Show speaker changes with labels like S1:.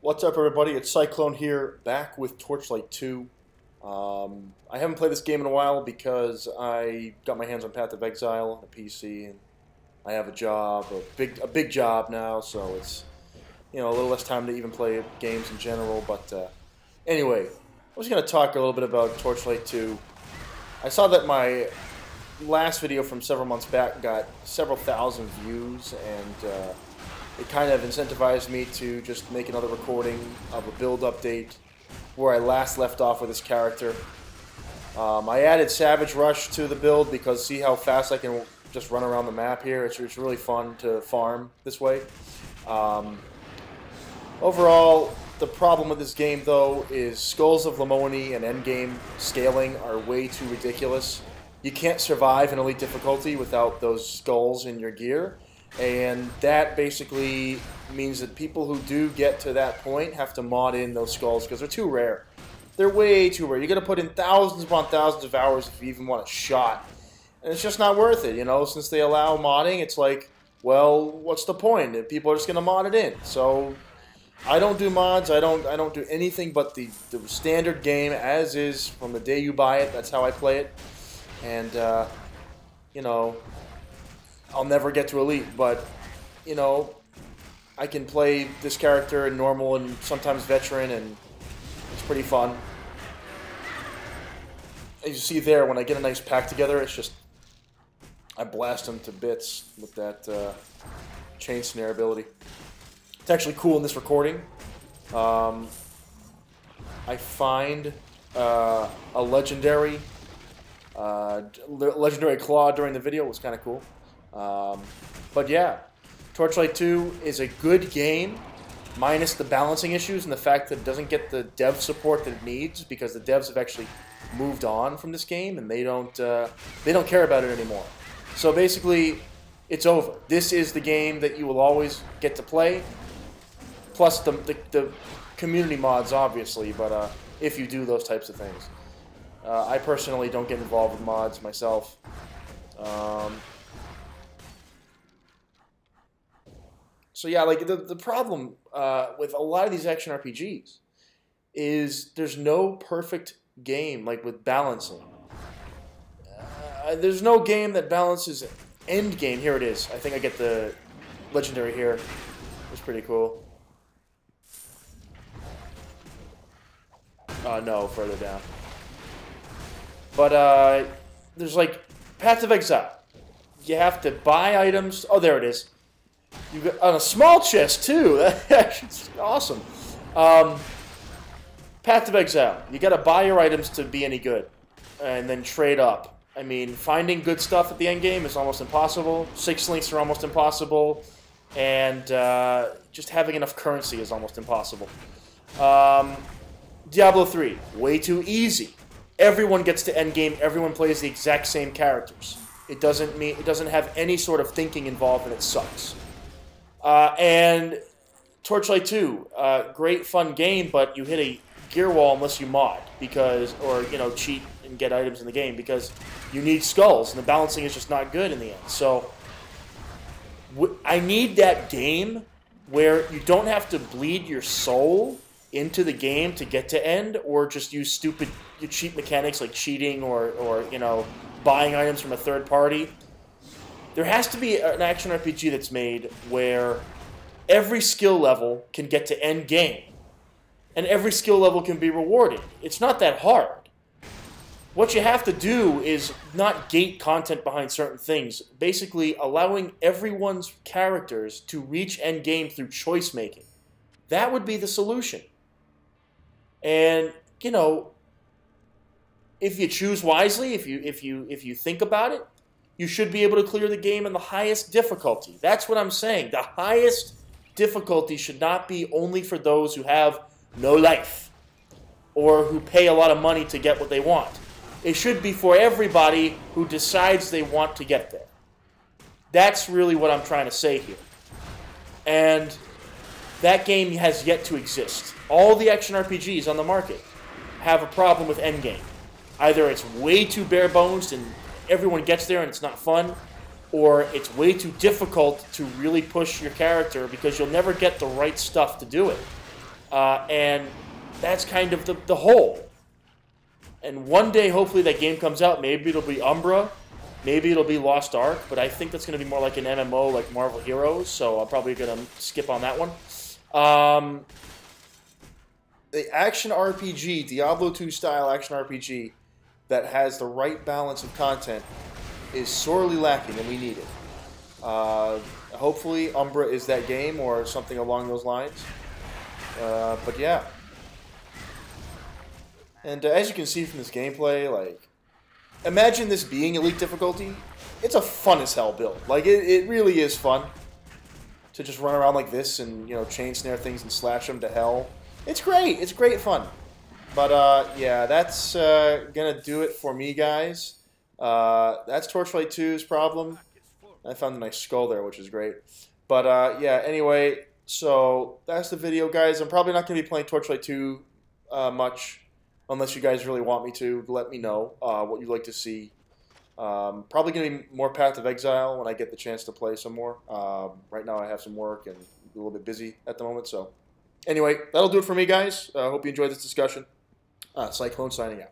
S1: What's up, everybody? It's Cyclone here, back with Torchlight 2. I haven't played this game in a while because I got my hands on Path of Exile on a PC, and I have a job, a big job now, so it's a little less time to even play games in general. But anyway, I was going to talk a little bit about Torchlight 2. I saw that my last video from several months back got several thousand views, and it kind of incentivized me to just make another recording of a build update where I last left off with this character. I added Savage Rush to the build because see how fast I can just run around the map here. It's really fun to farm this way. Overall, the problem with this game, though, is Skulls of Lamoni and endgame scaling are way too ridiculous. You can't survive in Elite difficulty without those skulls in your gear. And that basically means that people who do get to that point have to mod in those skulls because they're too rare. They're way too rare. You're going to put in thousands upon thousands of hours if you even want a shot. And it's just not worth it, since they allow modding, it's like, well, what's the point? People are just going to mod it in. So I don't do mods. I don't do anything but the standard game as is from the day you buy it. That's how I play it. And, I'll never get to Elite, but, I can play this character in normal and sometimes veteran, and it's pretty fun. As you see there, when I get a nice pack together, it's just, I blast them to bits with that chain snare ability. It's actually cool in this recording. I find a legendary claw during the video. It was kind of cool. But yeah, Torchlight 2 is a good game, minus the balancing issues and the fact that it doesn't get the dev support that it needs, because the devs have actually moved on from this game and they don't care about it anymore. So basically, it's over. This is the game that you will always get to play, plus the community mods, obviously. But if you do those types of things, I personally don't get involved with mods myself. So yeah, like the problem with a lot of these action RPGs is there's no perfect game, like with balancing. There's no game that balances end game. Here it is. I think I get the legendary here. It's pretty cool. No, further down. But there's like Path of Exile. You have to buy items. Oh, there it is. You got on a small chest too. That's awesome. Path of Exile. You got to buy your items to be any good, and then trade up. I mean, finding good stuff at the end game is almost impossible. 6 links are almost impossible, and just having enough currency is almost impossible. Diablo 3, way too easy. Everyone gets to end game. Everyone plays the exact same characters. It doesn't have any sort of thinking involved, and it sucks. And Torchlight 2, great fun game, but you hit a gear wall unless you mod, or cheat and get items in the game, because you need skulls, and the balancing is just not good in the end. So I need that game where you don't have to bleed your soul into the game to get to end, or just use stupid cheat mechanics like cheating or buying items from a third party. There has to be an action RPG that's made where every skill level can get to end game, and every skill level can be rewarded. It's not that hard. What you have to do is not gate content behind certain things, basically allowing everyone's characters to reach end game through choice making. That would be the solution. And if you choose wisely, if you think about it, you should be able to clear the game in the highest difficulty. That's what I'm saying. The highest difficulty should not be only for those who have no life or who pay a lot of money to get what they want. It should be for everybody who decides they want to get there. That's really what I'm trying to say here. And that game has yet to exist. All the action RPGs on the market have a problem with endgame. Either it's way too bare bones and everyone gets there and it's not fun, or it's way too difficult to really push your character because you'll never get the right stuff to do it. And that's kind of the whole. And one day, hopefully, that game comes out. Maybe it'll be Umbra. Maybe it'll be Lost Ark. But I think that's going to be more like an MMO, like Marvel Heroes. So I'm probably going to skip on that one. The action RPG, Diablo 2 style action RPG that has the right balance of content is sorely lacking, and we need it. Hopefully, Umbra is that game or something along those lines. But yeah. And as you can see from this gameplay, like, imagine this being Elite difficulty. It's a fun as hell build. Like, it really is fun to just run around like this and, you know, chain snare things and slash them to hell. It's great. It's great fun. But, yeah, that's going to do it for me, guys. That's Torchlight 2's problem. I found a nice skull there, which is great. But, yeah, anyway, so that's the video, guys. I'm probably not going to be playing Torchlight 2 much, unless you guys really want me to. Let me know what you'd like to see. Probably going to be more Path of Exile when I get the chance to play some more. Right now I have some work and a little bit busy at the moment. So, anyway, that'll do it for me, guys. I hope you enjoyed this discussion. Cyclone signing out.